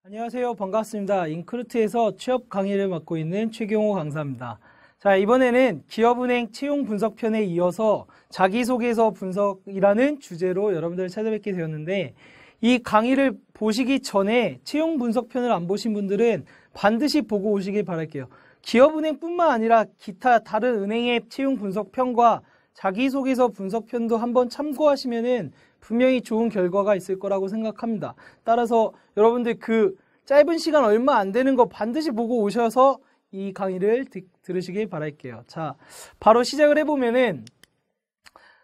안녕하세요. 반갑습니다. 인크루트에서 취업 강의를 맡고 있는 최경호 강사입니다. 자, 이번에는 기업은행 채용 분석편에 이어서 자기소개서 분석이라는 주제로 여러분들을 찾아뵙게 되었는데, 이 강의를 보시기 전에 채용 분석편을 안 보신 분들은 반드시 보고 오시길 바랄게요. 기업은행뿐만 아니라 기타 다른 은행의 채용 분석편과 자기소개서 분석편도 한번 참고하시면은 분명히 좋은 결과가 있을 거라고 생각합니다. 따라서 여러분들 그 짧은 시간 얼마 안 되는 거 반드시 보고 오셔서 이 강의를 들으시길 바랄게요. 자, 바로 시작을 해보면은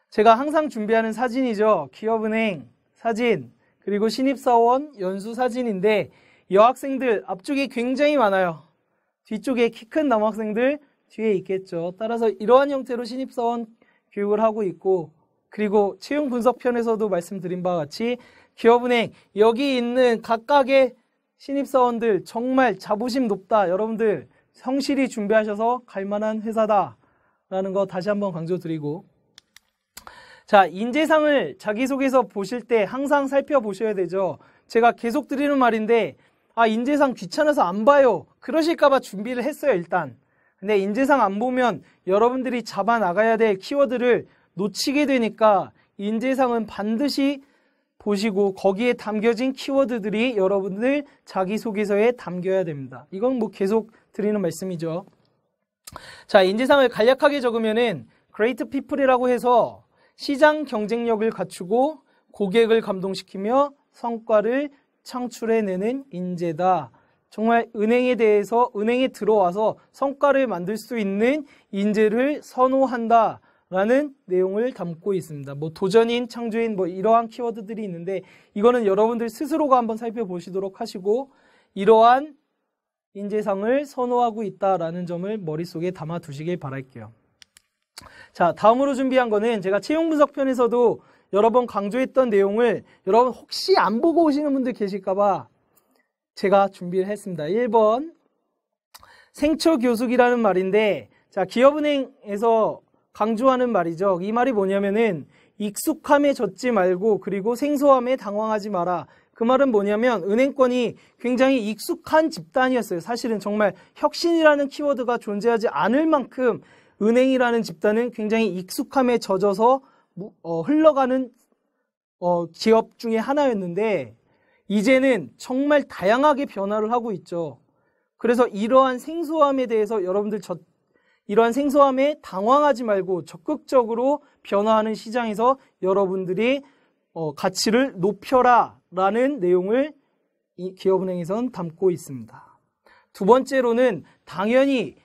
제가 항상 준비하는 사진이죠. 기업은행 사진, 그리고 신입사원 연수 사진인데 여학생들 앞쪽에 굉장히 많아요. 뒤쪽에 키 큰 남학생들 뒤에 있겠죠. 따라서 이러한 형태로 신입사원 교육을 하고 있고, 그리고 채용 분석편에서도 말씀드린 바와 같이 기업은행 여기 있는 각각의 신입사원들 정말 자부심 높다. 여러분들 성실히 준비하셔서 갈만한 회사다라는 거 다시 한번 강조드리고, 자, 인재상을 자기소개서 보실 때 항상 살펴보셔야 되죠. 제가 계속 드리는 말인데, 인재상 귀찮아서 안 봐요, 그러실까봐 준비를 했어요. 일단 근데 인재상 안 보면 여러분들이 잡아 나가야 될 키워드를 놓치게 되니까 인재상은 반드시 보시고 거기에 담겨진 키워드들이 여러분들 자기소개서에 담겨야 됩니다. 이건 뭐 계속 드리는 말씀이죠. 자, 인재상을 간략하게 적으면은 Great People이라고 해서 시장 경쟁력을 갖추고 고객을 감동시키며 성과를 창출해내는 인재다. 정말 은행에 대해서, 은행에 들어와서 성과를 만들 수 있는 인재를 선호한다 라는 내용을 담고 있습니다. 뭐 도전인, 창조인, 뭐 이러한 키워드들이 있는데, 이거는 여러분들 스스로가 한번 살펴보시도록 하시고 이러한 인재상을 선호하고 있다라는 점을 머릿속에 담아 두시길 바랄게요. 자, 다음으로 준비한 거는 제가 채용 분석편에서도 여러 번 강조했던 내용을 여러분 혹시 안 보고 오시는 분들 계실까봐 제가 준비를 했습니다. 1번 생초교숙이라는 말인데, 자, 기업은행에서 강조하는 말이죠. 이 말이 뭐냐면은 익숙함에 젖지 말고 그리고 생소함에 당황하지 마라. 그 말은 뭐냐면 은행권이 굉장히 익숙한 집단이었어요. 사실은 정말 혁신이라는 키워드가 존재하지 않을 만큼 은행이라는 집단은 굉장히 익숙함에 젖어서 흘러가는 기업 중에 하나였는데, 이제는 정말 다양하게 변화를 하고 있죠. 그래서 이러한 생소함에 대해서 여러분들 이러한 생소함에 당황하지 말고 적극적으로 변화하는 시장에서 여러분들이 가치를 높여라 라는 내용을 이 기업은행에선 담고 있습니다. 두 번째로는 당연히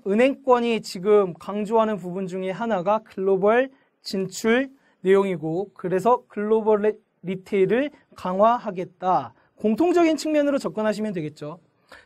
은행권이 지금 강조하는 부분 중에 하나가 글로벌 진출 내용이고, 그래서 글로벌 리테일을 강화하겠다. 공통적인 측면으로 접근하시면 되겠죠.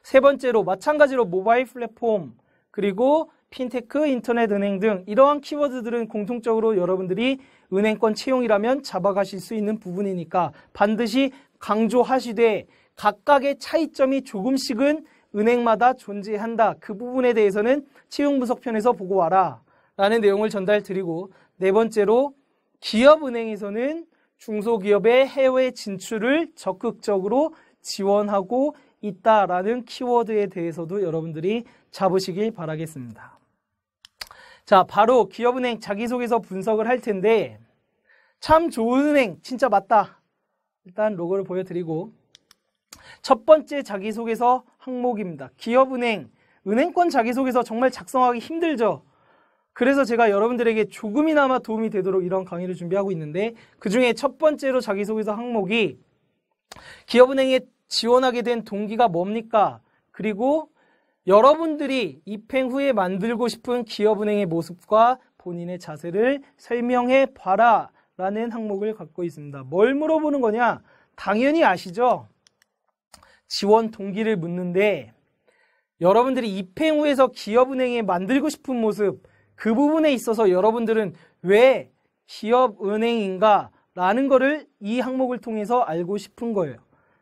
세 번째로 마찬가지로 모바일 플랫폼, 그리고 핀테크, 인터넷 은행 등 이러한 키워드들은 공통적으로 여러분들이 은행권 채용이라면 잡아가실 수 있는 부분이니까 반드시 강조하시되, 각각의 차이점이 조금씩은 은행마다 존재한다. 그 부분에 대해서는 채용 분석편에서 보고 와라 라는 내용을 전달드리고, 네 번째로 기업은행에서는 중소기업의 해외 진출을 적극적으로 지원하고 있다라는 키워드에 대해서도 여러분들이 잡으시길 바라겠습니다. 자, 바로 기업은행 자기소개서 분석을 할 텐데, 참 좋은 은행 진짜 맞다. 일단 로고를 보여드리고, 첫 번째 자기소개서 항목입니다. 기업은행, 은행권 자기소개서 정말 작성하기 힘들죠. 그래서 제가 여러분들에게 조금이나마 도움이 되도록 이런 강의를 준비하고 있는데, 그 중에 첫 번째로 자기소개서 항목이 기업은행에 지원하게 된 동기가 뭡니까? 그리고 여러분들이 입행 후에 만들고 싶은 기업은행의 모습과 본인의 자세를 설명해 봐라 라는 항목을 갖고 있습니다. 뭘 물어보는 거냐? 당연히 아시죠? 지원 동기를 묻는데, 여러분들이 입행 후에서 기업은행에 만들고 싶은 모습, 그 부분에 있어서 여러분들은 왜 기업은행인가 라는 거를 이 항목을 통해서 알고 싶은 거예요.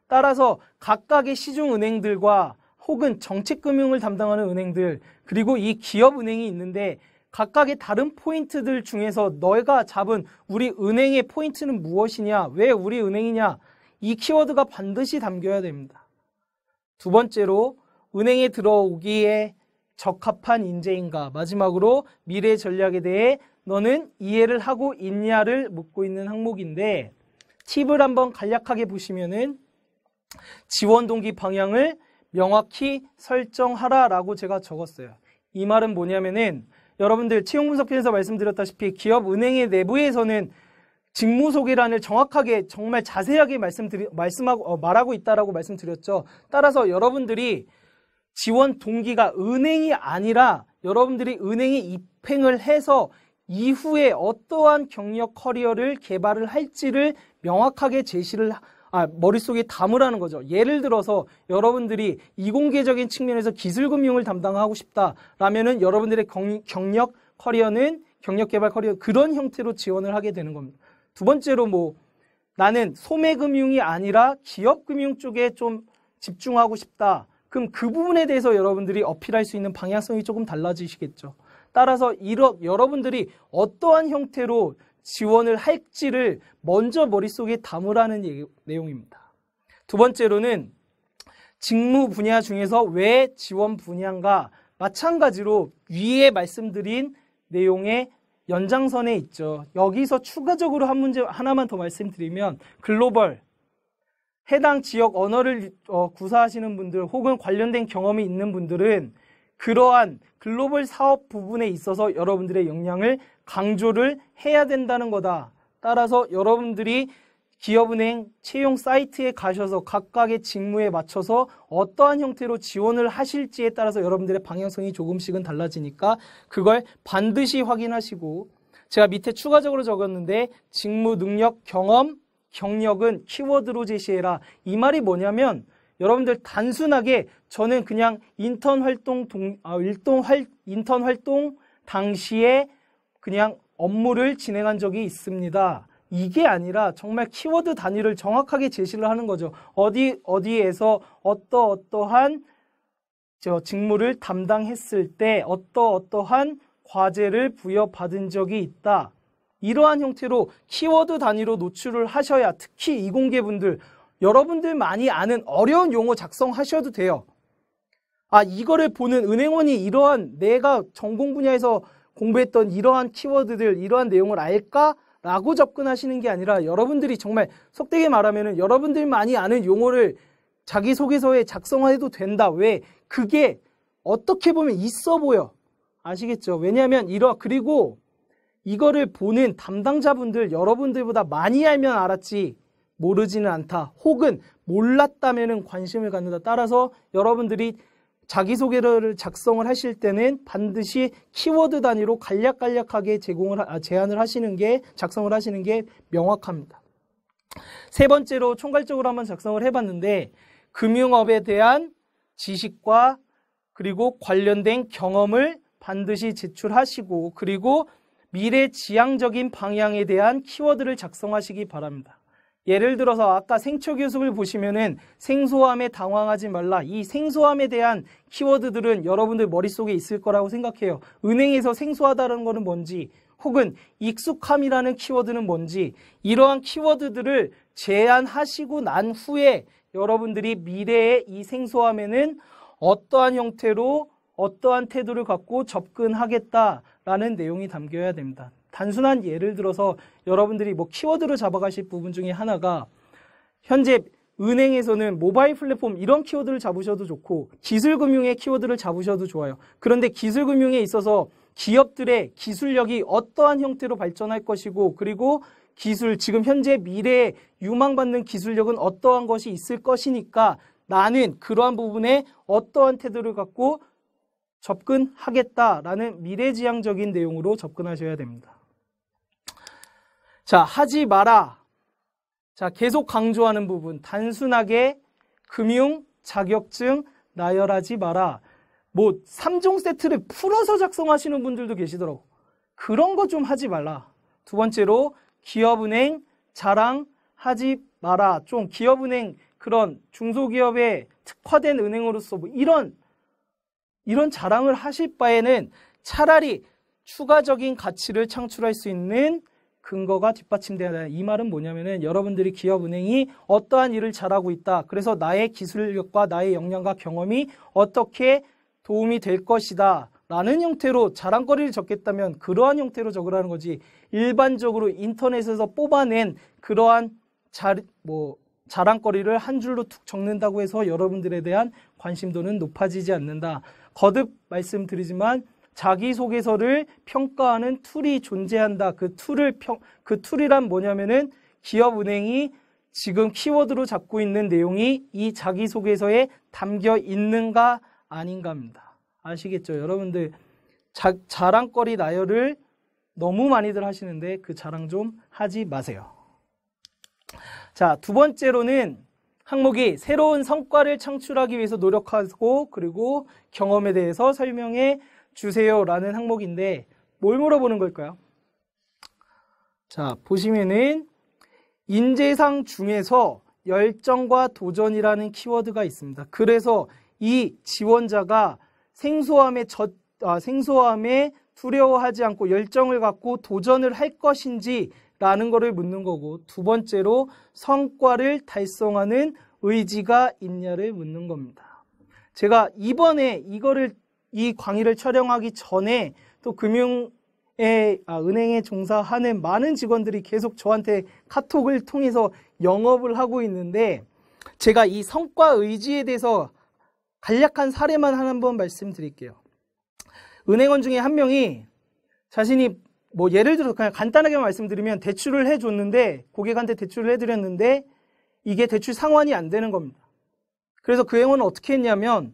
따라서 각각의 시중은행들과 혹은 정책금융을 담당하는 은행들, 그리고 이 기업은행이 있는데 각각의 다른 포인트들 중에서 너희가 잡은 우리 은행의 포인트는 무엇이냐, 왜 우리 은행이냐, 이 키워드가 반드시 담겨야 됩니다. 두 번째로 은행에 들어오기에 적합한 인재인가. 마지막으로 미래 전략에 대해 너는 이해를 하고 있냐를 묻고 있는 항목인데 팁을 한번 간략하게 보시면은 지원 동기 방향을 명확히 설정하라라고 제가 적었어요. 이 말은 뭐냐면은 여러분들 채용 분석편에서 말씀드렸다시피 기업 은행의 내부에서는 직무 소개란을 정확하게 정말 자세하게 말하고 있다라고 말씀드렸죠. 따라서 여러분들이 지원 동기가 은행이 아니라 여러분들이 은행에 입행을 해서 이후에 어떠한 경력 커리어를 개발을 할지를 명확하게 머릿속에 담으라는 거죠. 예를 들어서 여러분들이 이공계적인 측면에서 기술금융을 담당하고 싶다라면은 여러분들의 경력 커리어는 경력 개발 커리어 그런 형태로 지원을 하게 되는 겁니다. 두 번째로 나는 소매금융이 아니라 기업금융 쪽에 좀 집중하고 싶다. 그럼 그 부분에 대해서 여러분들이 어필할 수 있는 방향성이 조금 달라지시겠죠. 따라서 여러분들이 어떠한 형태로 지원을 할지를 먼저 머릿속에 담으라는 내용입니다. 두 번째로는 직무 분야 중에서 왜 지원 분야인가 마찬가지로 위에 말씀드린 내용의 연장선에 있죠. 여기서 추가적으로 한 문제 하나만 더 말씀드리면 글로벌 해당 지역 언어를 구사하시는 분들 혹은 관련된 경험이 있는 분들은 그러한 글로벌 사업 부분에 있어서 여러분들의 역량을 강조를 해야 된다는 거다. 따라서 여러분들이 기업은행 채용 사이트에 가셔서 각각의 직무에 맞춰서 어떠한 형태로 지원을 하실지에 따라서 여러분들의 방향성이 조금씩은 달라지니까 그걸 반드시 확인하시고 제가 밑에 추가적으로 적었는데 직무 능력 경험 경력은 키워드로 제시해라. 이 말이 뭐냐면 여러분들 단순하게 저는 그냥 인턴 활동 당시에 그냥 업무를 진행한 적이 있습니다. 이게 아니라 정말 키워드 단위를 정확하게 제시를 하는 거죠. 어디에서 어떠한 직무를 담당했을 때 어떠한 과제를 부여받은 적이 있다. 이러한 형태로 키워드 단위로 노출을 하셔야 특히 이공계분들 여러분들 많이 아는 어려운 용어 작성하셔도 돼요. 이거를 보는 은행원이 이러한 내가 전공 분야에서 공부했던 이러한 키워드들, 이러한 내용을 알까? 라고 접근하시는 게 아니라 여러분들이 정말 속되게 말하면은 여러분들 많이 아는 용어를 자기소개서에 작성해도 된다. 왜? 그게 어떻게 보면 있어 보여. 아시겠죠? 왜냐하면 그리고 이거를 보는 담당자분들 여러분들보다 많이 알면 알았지 모르지는 않다. 혹은 몰랐다면은 관심을 갖는다. 따라서 여러분들이 자기소개를 작성을 하실 때는 반드시 키워드 단위로 간략하게 제안을 하시는 게 작성을 하시는 게 명확합니다. 세 번째로 총괄적으로 한번 작성을 해봤는데 금융업에 대한 지식과 그리고 관련된 경험을 반드시 제출하시고 그리고 미래지향적인 방향에 대한 키워드를 작성하시기 바랍니다. 예를 들어서 아까 생초교습을 보시면은 생소함에 당황하지 말라. 이 생소함에 대한 키워드들은 여러분들 머릿속에 있을 거라고 생각해요. 은행에서 생소하다는 거는 뭔지 혹은 익숙함이라는 키워드는 뭔지 이러한 키워드들을 제안하시고 난 후에 여러분들이 미래의 이 생소함에는 어떠한 형태로 어떠한 태도를 갖고 접근하겠다라는 내용이 담겨야 됩니다. 단순한 예를 들어서 여러분들이 키워드를 잡아가실 부분 중에 하나가 현재 은행에서는 모바일 플랫폼 이런 키워드를 잡으셔도 좋고 기술금융의 키워드를 잡으셔도 좋아요. 그런데 기술금융에 있어서 기업들의 기술력이 어떠한 형태로 발전할 것이고 그리고 지금 현재 미래에 유망받는 기술력은 어떠한 것이 있을 것이니까 나는 그러한 부분에 어떠한 태도를 갖고 접근하겠다라는 미래지향적인 내용으로 접근하셔야 됩니다. 자, 하지 마라. 자, 계속 강조하는 부분. 단순하게 금융 자격증 나열하지 마라. 3종 세트를 풀어서 작성하시는 분들도 계시더라고. 그런 거 좀 하지 말라. 두 번째로 기업은행 자랑하지 마라. 좀 기업은행 그런 중소기업에 특화된 은행으로서 이런 자랑을 하실 바에는 차라리 추가적인 가치를 창출할 수 있는 근거가 뒷받침돼야 된다. 이 말은 뭐냐면은 여러분들이 기업은행이 어떠한 일을 잘하고 있다. 그래서 나의 기술력과 나의 역량과 경험이 어떻게 도움이 될 것이다. 라는 형태로 자랑거리를 적겠다면 그러한 형태로 적으라는 거지. 일반적으로 인터넷에서 뽑아낸 그러한 자랑거리를 한 줄로 툭 적는다고 해서 여러분들에 대한 관심도는 높아지지 않는다. 거듭 말씀드리지만 자기소개서를 평가하는 툴이 존재한다. 그 툴이란 뭐냐면은 기업은행이 지금 키워드로 잡고 있는 내용이 이 자기소개서에 담겨 있는가 아닌가입니다. 아시겠죠? 여러분들 자랑거리 나열을 너무 많이들 하시는데 그 자랑 좀 하지 마세요. 자, 두 번째로는 항목이 새로운 성과를 창출하기 위해서 노력하고 그리고 경험에 대해서 설명해 주세요 라는 항목인데 뭘 물어보는 걸까요? 자, 보시면은 인재상 중에서 열정과 도전이라는 키워드가 있습니다. 그래서 이 지원자가 생소함에 두려워하지 않고 열정을 갖고 도전을 할 것인지 라는 거를 묻는 거고, 두 번째로 성과를 달성하는 의지가 있냐를 묻는 겁니다. 제가 이번에 이 강의를 촬영하기 전에 또 은행에 종사하는 많은 직원들이 계속 저한테 카톡을 통해서 영업을 하고 있는데, 제가 이 성과 의지에 대해서 간략한 사례만 한번 말씀드릴게요. 은행원 중에 한 명이 자신이 예를 들어서 그냥 간단하게만 말씀드리면 대출을 해줬는데, 고객한테 대출을 해드렸는데 이게 대출 상환이 안 되는 겁니다. 그래서 그 회원은 어떻게 했냐면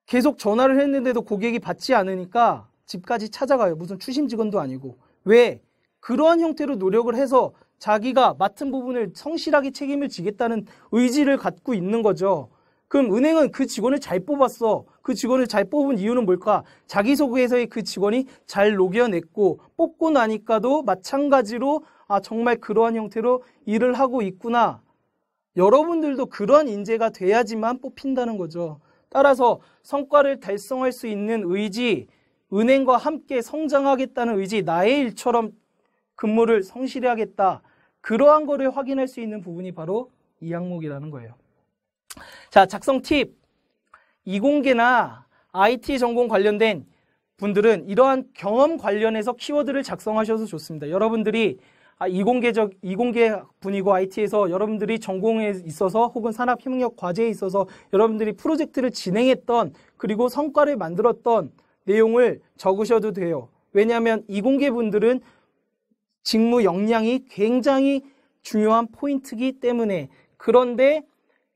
계속 전화를 했는데도 고객이 받지 않으니까 집까지 찾아가요. 무슨 추심 직원도 아니고. 왜? 그러한 형태로 노력을 해서 자기가 맡은 부분을 성실하게 책임을 지겠다는 의지를 갖고 있는 거죠. 그럼 은행은 그 직원을 잘 뽑았어. 그 직원을 잘 뽑은 이유는 뭘까? 자기소개서에 그 직원이 잘 녹여냈고, 뽑고 나니까도 마찬가지로 정말 그러한 형태로 일을 하고 있구나. 여러분들도 그러한 인재가 돼야지만 뽑힌다는 거죠. 따라서 성과를 달성할 수 있는 의지, 은행과 함께 성장하겠다는 의지, 나의 일처럼 근무를 성실히 하겠다. 그러한 거를 확인할 수 있는 부분이 바로 이 항목이라는 거예요. 자, 작성 팁. 이공계나 IT 전공 관련된 분들은 이러한 경험 관련해서 키워드를 작성하셔도 좋습니다. 여러분들이 이공계 분이고 IT에서 여러분들이 전공에 있어서 혹은 산업협력 과제에 있어서 여러분들이 프로젝트를 진행했던 그리고 성과를 만들었던 내용을 적으셔도 돼요. 왜냐하면 이공계 분들은 직무 역량이 굉장히 중요한 포인트이기 때문에. 그런데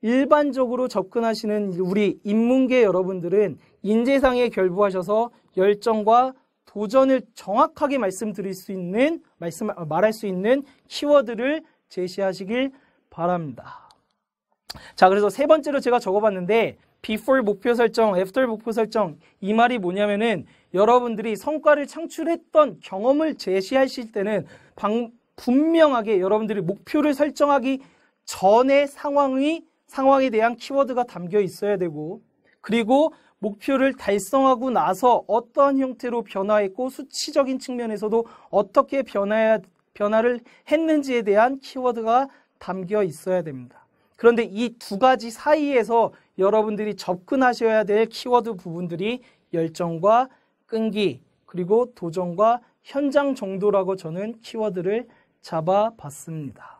일반적으로 접근하시는 우리 인문계 여러분들은 인재상에 결부하셔서 열정과 도전을 정확하게 말할 수 있는 키워드를 제시하시길 바랍니다. 자, 그래서 세 번째로 제가 적어봤는데 before 목표 설정, after 목표 설정, 이 말이 뭐냐면은 여러분들이 성과를 창출했던 경험을 제시하실 때는 분명하게 여러분들이 목표를 설정하기 전에 상황에 대한 키워드가 담겨 있어야 되고, 그리고 목표를 달성하고 나서 어떠한 형태로 변화했고 수치적인 측면에서도 어떻게 변화를 했는지에 대한 키워드가 담겨 있어야 됩니다. 그런데 이 두 가지 사이에서 여러분들이 접근하셔야 될 키워드 부분들이 열정과 끈기, 그리고 도전과 현장 정도라고 저는 키워드를 잡아봤습니다.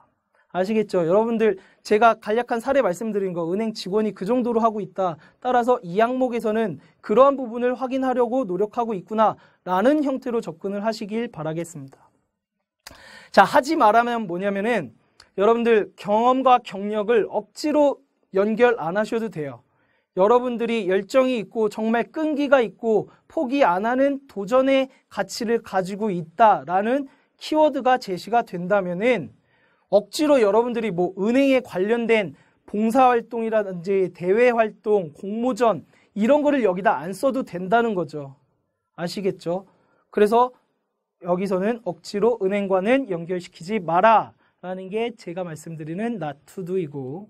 아시겠죠? 여러분들 제가 간략한 사례 말씀드린 거, 은행 직원이 그 정도로 하고 있다. 따라서 이 항목에서는 그러한 부분을 확인하려고 노력하고 있구나 라는 형태로 접근을 하시길 바라겠습니다. 자, 하지 말라면 뭐냐면은 여러분들 경험과 경력을 억지로 연결 안 하셔도 돼요. 여러분들이 열정이 있고 정말 끈기가 있고 포기 안 하는 도전의 가치를 가지고 있다라는 키워드가 제시가 된다면은 억지로 여러분들이 은행에 관련된 봉사활동이라든지 대외활동, 공모전 이런 거를 여기다 안 써도 된다는 거죠. 아시겠죠? 그래서 여기서는 억지로 은행과는 연결시키지 마라 라는 게 제가 말씀드리는 not to do이고,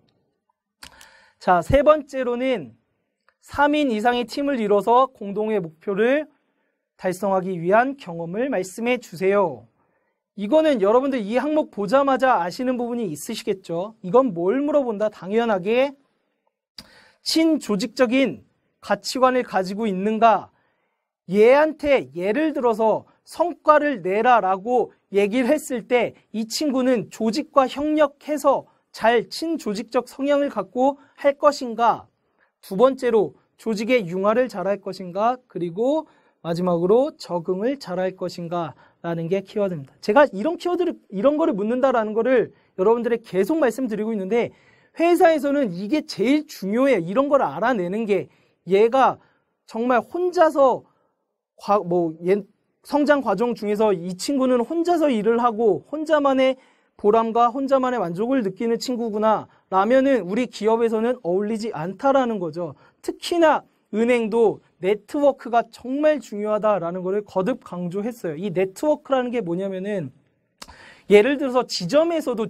자, 세 번째로는 3인 이상의 팀을 이뤄서 공동의 목표를 달성하기 위한 경험을 말씀해 주세요. 이거는 여러분들 이 항목 보자마자 아시는 부분이 있으시겠죠. 이건 뭘 물어본다? 당연하게 친조직적인 가치관을 가지고 있는가? 얘한테 예를 들어서 성과를 내라라고 얘기를 했을 때 이 친구는 조직과 협력해서 잘 친조직적 성향을 갖고 할 것인가? 두 번째로 조직의 융화를 잘할 것인가? 그리고 마지막으로 적응을 잘할 것인가? 라는 게 키워드입니다. 제가 이런 거를 묻는다라는 거를 여러분들에게 계속 말씀드리고 있는데 회사에서는 이게 제일 중요해요. 이런 걸 알아내는 게 얘가 정말 혼자서 성장 과정 중에서 이 친구는 혼자서 일을 하고 혼자만의 보람과 혼자만의 만족을 느끼는 친구구나 라면은 우리 기업에서는 어울리지 않다라는 거죠. 특히나 은행도 네트워크가 정말 중요하다라는 것을 거듭 강조했어요. 이 네트워크라는 게 뭐냐면은 예를 들어서 지점에서도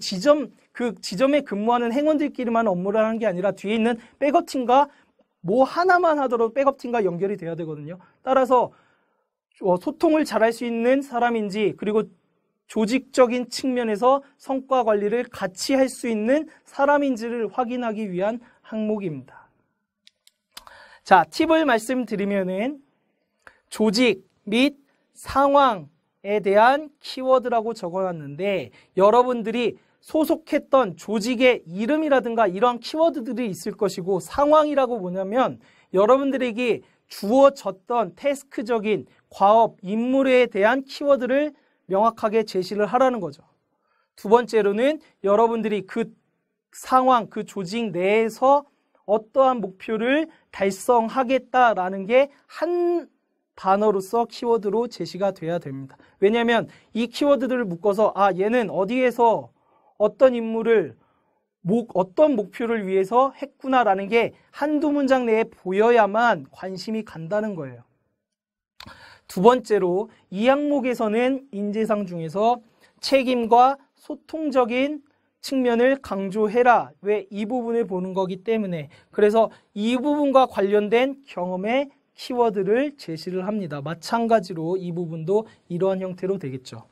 그 지점에 근무하는 행원들끼리만 업무를 하는 게 아니라 뒤에 있는 백업팀과 뭐 하나만 하더라도 백업팀과 연결이 돼야 되거든요. 따라서 소통을 잘할 수 있는 사람인지 그리고 조직적인 측면에서 성과 관리를 같이 할 수 있는 사람인지를 확인하기 위한 항목입니다. 자, 팁을 말씀드리면은 조직 및 상황에 대한 키워드라고 적어놨는데 여러분들이 소속했던 조직의 이름이라든가 이러한 키워드들이 있을 것이고 상황이라고 뭐냐면 여러분들에게 주어졌던 태스크적인 과업, 임무에 대한 키워드를 명확하게 제시를 하라는 거죠. 두 번째로는 여러분들이 그 상황, 그 조직 내에서 어떠한 목표를 달성하겠다라는 게 한 단어로서 키워드로 제시가 돼야 됩니다. 왜냐하면 이 키워드들을 묶어서 얘는 어디에서 어떤 임무를 어떤 목표를 위해서 했구나라는 게 한두 문장 내에 보여야만 관심이 간다는 거예요. 두 번째로 이 항목에서는 인재상 중에서 책임과 소통적인 측면을 강조해라. 왜? 이 부분을 보는 거기 때문에. 그래서 이 부분과 관련된 경험의 키워드를 제시를 합니다. 마찬가지로 이 부분도 이러한 형태로 되겠죠.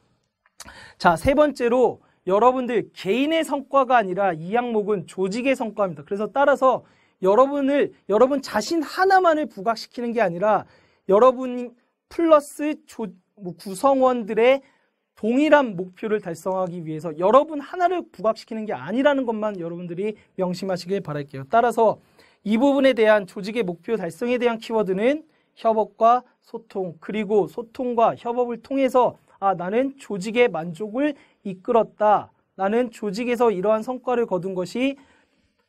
자, 세 번째로 여러분들 개인의 성과가 아니라 이 항목은 조직의 성과입니다. 그래서 따라서 여러분 자신 하나만을 부각시키는 게 아니라 여러분 플러스 구성원들의 동일한 목표를 달성하기 위해서 여러분 하나를 부각시키는 게 아니라는 것만 여러분들이 명심하시길 바랄게요. 따라서 이 부분에 대한 조직의 목표 달성에 대한 키워드는 협업과 소통, 그리고 소통과 협업을 통해서 나는 조직의 만족을 이끌었다. 나는 조직에서 이러한 성과를 거둔 것이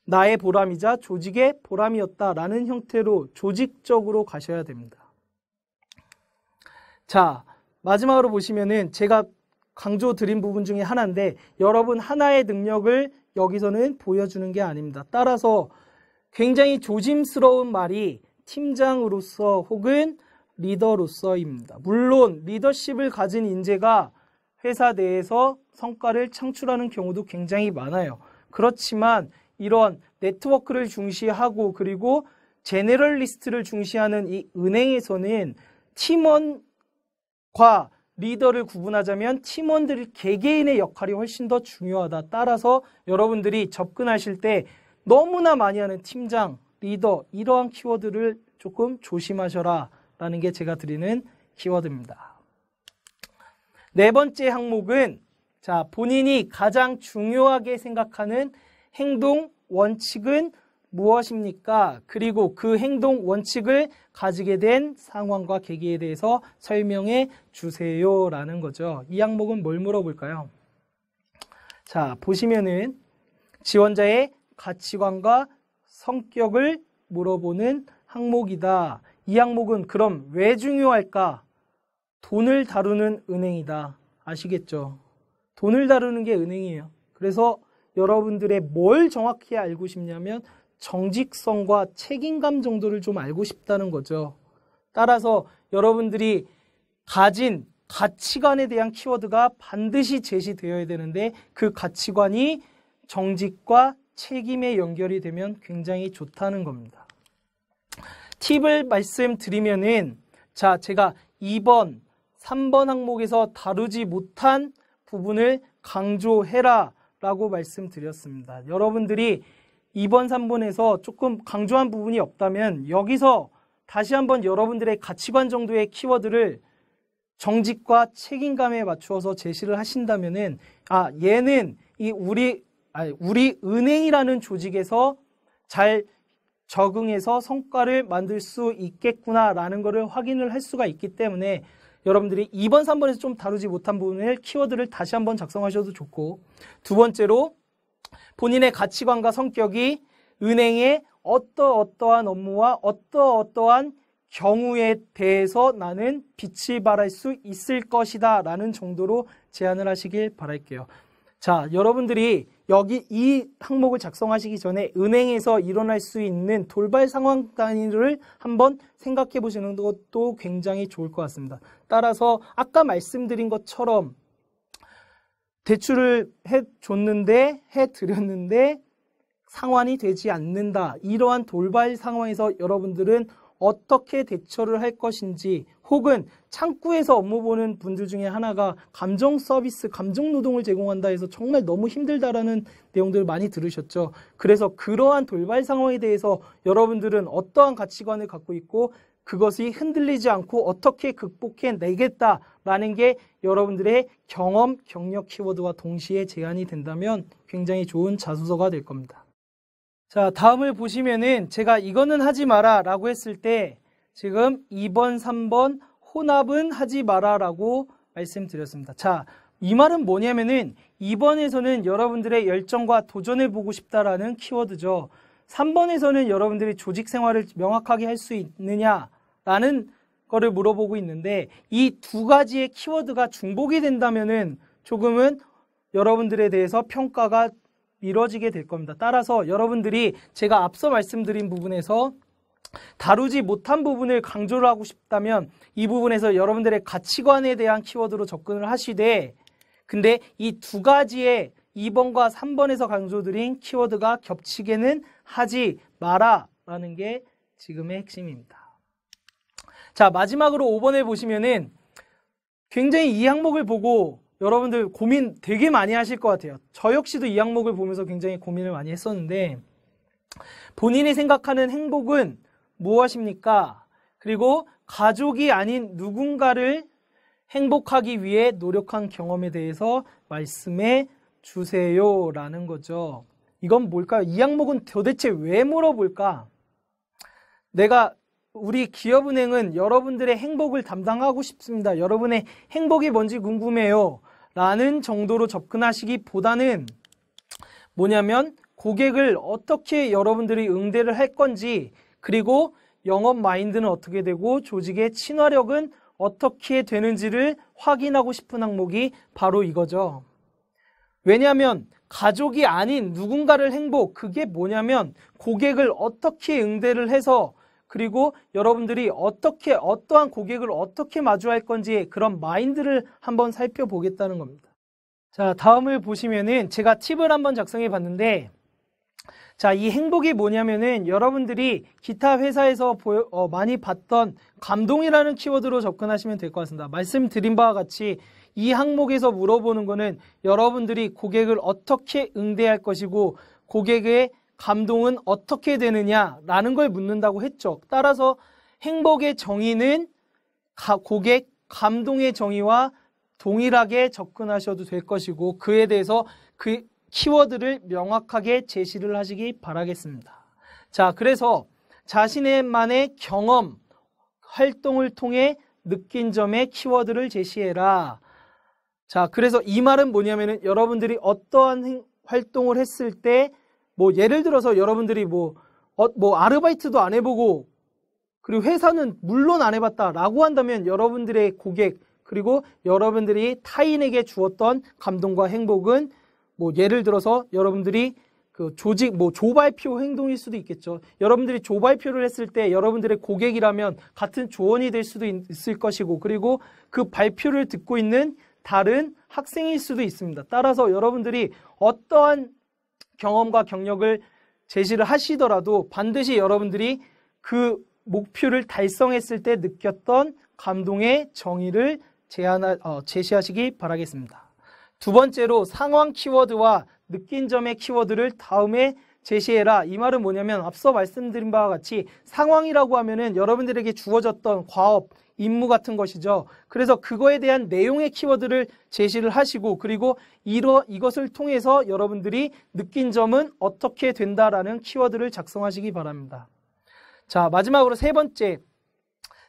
나의 보람이자 조직의 보람이었다라는 형태로 조직적으로 가셔야 됩니다. 자, 마지막으로 보시면은 제가 강조드린 부분 중에 하나인데 여러분 하나의 능력을 여기서는 보여주는 게 아닙니다. 따라서 굉장히 조심스러운 말이 팀장으로서 혹은 리더로서입니다. 물론 리더십을 가진 인재가 회사 내에서 성과를 창출하는 경우도 굉장히 많아요. 그렇지만 이런 네트워크를 중시하고 그리고 제너럴리스트를 중시하는 이 은행에서는 팀원과 리더를 구분하자면 팀원들 개개인의 역할이 훨씬 더 중요하다. 따라서 여러분들이 접근하실 때 너무나 많이 하는 팀장, 리더 이러한 키워드를 조금 조심하셔라 라는 게 제가 드리는 키워드입니다. 네 번째 항목은 본인이 가장 중요하게 생각하는 행동 원칙은 무엇입니까? 그리고 그 행동 원칙을 가지게 된 상황과 계기에 대해서 설명해 주세요 라는 거죠. 이 항목은 뭘 물어볼까요? 자, 보시면은 지원자의 가치관과 성격을 물어보는 항목이다. 이 항목은 그럼 왜 중요할까? 돈을 다루는 은행이다. 아시겠죠? 돈을 다루는 게 은행이에요. 그래서 여러분들의 뭘 정확히 알고 싶냐면 정직성과 책임감 정도를 좀 알고 싶다는 거죠. 따라서 여러분들이 가진 가치관에 대한 키워드가 반드시 제시되어야 되는데 그 가치관이 정직과 책임에 연결이 되면 굉장히 좋다는 겁니다. 팁을 말씀드리면은 제가 2번, 3번 항목에서 다루지 못한 부분을 강조해라 라고 말씀드렸습니다. 여러분들이 2번, 3번에서 조금 강조한 부분이 없다면 여기서 다시 한번 여러분들의 가치관 정도의 키워드를 정직과 책임감에 맞추어서 제시를 하신다면은 얘는 우리 은행이라는 조직에서 잘 적응해서 성과를 만들 수 있겠구나라는 것을 확인을 할 수가 있기 때문에 여러분들이 2번, 3번에서 좀 다루지 못한 부분을 키워드를 다시 한번 작성하셔도 좋고, 두 번째로 본인의 가치관과 성격이 은행의 어떠한 업무와 어떠한 경우에 대해서 나는 빛을 발할 수 있을 것이다 라는 정도로 제안을 하시길 바랄게요. 자, 여러분들이 여기 이 항목을 작성하시기 전에 은행에서 일어날 수 있는 돌발 상황 단위를 한번 생각해 보시는 것도 굉장히 좋을 것 같습니다. 따라서 아까 말씀드린 것처럼 대출을 해드렸는데 상환이 되지 않는다. 이러한 돌발 상황에서 여러분들은 어떻게 대처를 할 것인지, 혹은 창구에서 업무 보는 분들 중에 하나가 감정 서비스, 감정 노동을 제공한다 해서 정말 너무 힘들다라는 내용들을 많이 들으셨죠. 그래서 그러한 돌발 상황에 대해서 여러분들은 어떠한 가치관을 갖고 있고 그것이 흔들리지 않고 어떻게 극복해내겠다라는 게 여러분들의 경험, 경력 키워드와 동시에 제안이 된다면 굉장히 좋은 자소서가 될 겁니다. 자, 다음을 보시면은 제가 이거는 하지 마라 라고 했을 때 지금 2번, 3번 혼합은 하지 마라 라고 말씀드렸습니다. 자, 이 말은 뭐냐면은 2번에서는 여러분들의 열정과 도전을 보고 싶다라는 키워드죠. 3번에서는 여러분들이 조직 생활을 명확하게 할 수 있느냐라는 거를 물어보고 있는데, 이 두 가지의 키워드가 중복이 된다면은 조금은 여러분들에 대해서 평가가 미뤄지게 될 겁니다. 따라서 여러분들이 제가 앞서 말씀드린 부분에서 다루지 못한 부분을 강조를 하고 싶다면 이 부분에서 여러분들의 가치관에 대한 키워드로 접근을 하시되, 근데 이 두 가지의 2번과 3번에서 강조드린 키워드가 겹치게는 하지 마라 라는 게 지금의 핵심입니다. 자, 마지막으로 5번을 보시면은 굉장히 이 항목을 보고 여러분들 고민 되게 많이 하실 것 같아요. 저 역시도 이 항목을 보면서 굉장히 고민을 많이 했었는데, 본인이 생각하는 행복은 무엇입니까? 그리고 가족이 아닌 누군가를 행복하기 위해 노력한 경험에 대해서 말씀해 주세요 라는 거죠. 이건 뭘까요? 이 항목은 도대체 왜 물어볼까? 우리 기업은행은 여러분들의 행복을 담당하고 싶습니다. 여러분의 행복이 뭔지 궁금해요 라는 정도로 접근하시기보다는 뭐냐면 고객을 어떻게 여러분들이 응대를 할 건지, 그리고 영업 마인드는 어떻게 되고 조직의 친화력은 어떻게 되는지를 확인하고 싶은 항목이 바로 이거죠. 왜냐하면 가족이 아닌 누군가를 그게 뭐냐면 고객을 어떻게 응대를 해서, 그리고 여러분들이 어떠한 고객을 어떻게 마주할 건지 그런 마인드를 한번 살펴보겠다는 겁니다. 자, 다음을 보시면은 제가 팁을 한번 작성해 봤는데, 자, 이 행복이 뭐냐면은 여러분들이 기타 회사에서 많이 봤던 감동이라는 키워드로 접근하시면 될 것 같습니다. 말씀드린 바와 같이 이 항목에서 물어보는 거는 여러분들이 고객을 어떻게 응대할 것이고 고객의 감동은 어떻게 되느냐라는 걸 묻는다고 했죠. 따라서 행복의 정의는 고객 감동의 정의와 동일하게 접근하셔도 될 것이고, 그에 대해서 그 키워드를 명확하게 제시를 하시기 바라겠습니다. 자, 그래서 자신만의 경험, 활동을 통해 느낀 점의 키워드를 제시해라. 자, 그래서 이 말은 뭐냐면은 여러분들이 어떠한 활동을 했을 때, 예를 들어서 여러분들이 아르바이트도 안 해보고 그리고 회사는 물론 안 해봤다라고 한다면 여러분들의 고객, 그리고 여러분들이 타인에게 주었던 감동과 행복은 예를 들어서 여러분들이 그 조직 조발표 행동일 수도 있겠죠. 여러분들이 조발표를 했을 때 여러분들의 고객이라면 같은 조언이 될 수도 있을 것이고, 그리고 그 발표를 듣고 있는 다른 학생일 수도 있습니다. 따라서 여러분들이 어떠한 경험과 경력을 제시를 하시더라도 반드시 여러분들이 그 목표를 달성했을 때 느꼈던 감동의 정의를 제시하시기 바라겠습니다. 두 번째로 상황 키워드와 느낀 점의 키워드를 다음에 제시해라. 이 말은 뭐냐면 앞서 말씀드린 바와 같이 상황이라고 하면은 여러분들에게 주어졌던 과업, 임무 같은 것이죠. 그래서 그거에 대한 내용의 키워드를 제시를 하시고 그리고 이것을 통해서 여러분들이 느낀 점은 어떻게 된다라는 키워드를 작성하시기 바랍니다. 자, 마지막으로 세 번째.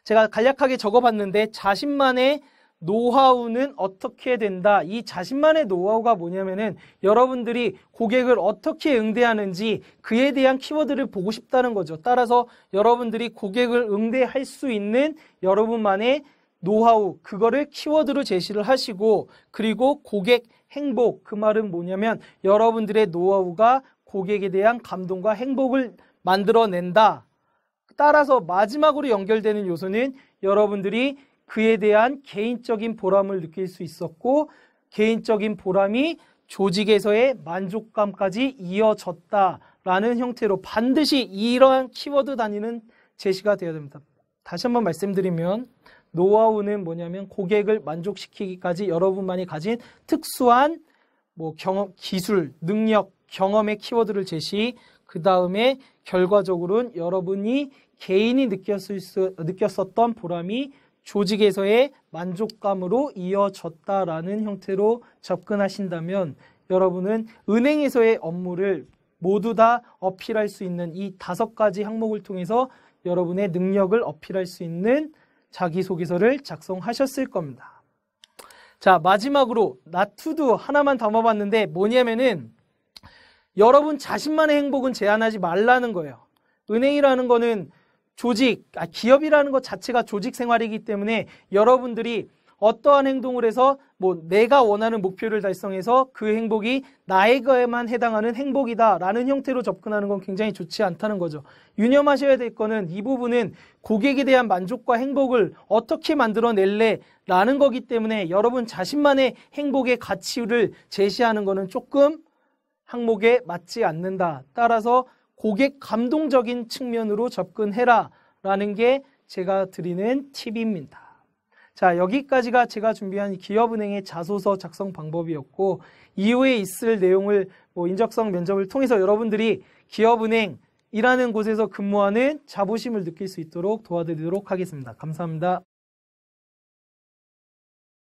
제가 간략하게 적어봤는데 자신만의 노하우는 어떻게 된다. 이 자신만의 노하우가 뭐냐면은 여러분들이 고객을 어떻게 응대하는지 그에 대한 키워드를 보고 싶다는 거죠. 따라서 여러분들이 고객을 응대할 수 있는 여러분만의 노하우, 그거를 키워드로 제시를 하시고 그리고 고객 행복, 그 말은 뭐냐면 여러분들의 노하우가 고객에 대한 감동과 행복을 만들어낸다. 따라서 마지막으로 연결되는 요소는 여러분들이 그에 대한 개인적인 보람을 느낄 수 있었고 개인적인 보람이 조직에서의 만족감까지 이어졌다라는 형태로 반드시 이러한 키워드 단위는 제시가 되어야 됩니다. 다시 한번 말씀드리면 노하우는 뭐냐면 고객을 만족시키기까지 여러분만이 가진 특수한 경험, 기술, 능력, 경험의 키워드를 제시, 그 다음에 결과적으로는 여러분이 개인이 느꼈었던 보람이 조직에서의 만족감으로 이어졌다라는 형태로 접근하신다면 여러분은 은행에서의 업무를 모두 다 어필할 수 있는 이 5가지 항목을 통해서 여러분의 능력을 어필할 수 있는 자기소개서를 작성하셨을 겁니다. 자, 마지막으로 나투두 하나만 담아봤는데 뭐냐면은 여러분 자신만의 행복은 제한하지 말라는 거예요. 은행이라는 거는 기업이라는 것 자체가 조직 생활이기 때문에 여러분들이 어떠한 행동을 해서 내가 원하는 목표를 달성해서 그 행복이 나에게만 해당하는 행복이다라는 형태로 접근하는 건 굉장히 좋지 않다는 거죠. 유념하셔야 될 거는 이 부분은 고객에 대한 만족과 행복을 어떻게 만들어낼래라는 거기 때문에 여러분 자신만의 행복의 가치를 제시하는 거는 조금 항목에 맞지 않는다. 따라서 고객 감동적인 측면으로 접근해라 라는 게 제가 드리는 팁입니다. 자, 여기까지가 제가 준비한 기업은행의 자소서 작성 방법이었고 이후에 있을 내용을 인적성 면접을 통해서 여러분들이 기업은행이라는 곳에서 근무하는 자부심을 느낄 수 있도록 도와드리도록 하겠습니다. 감사합니다.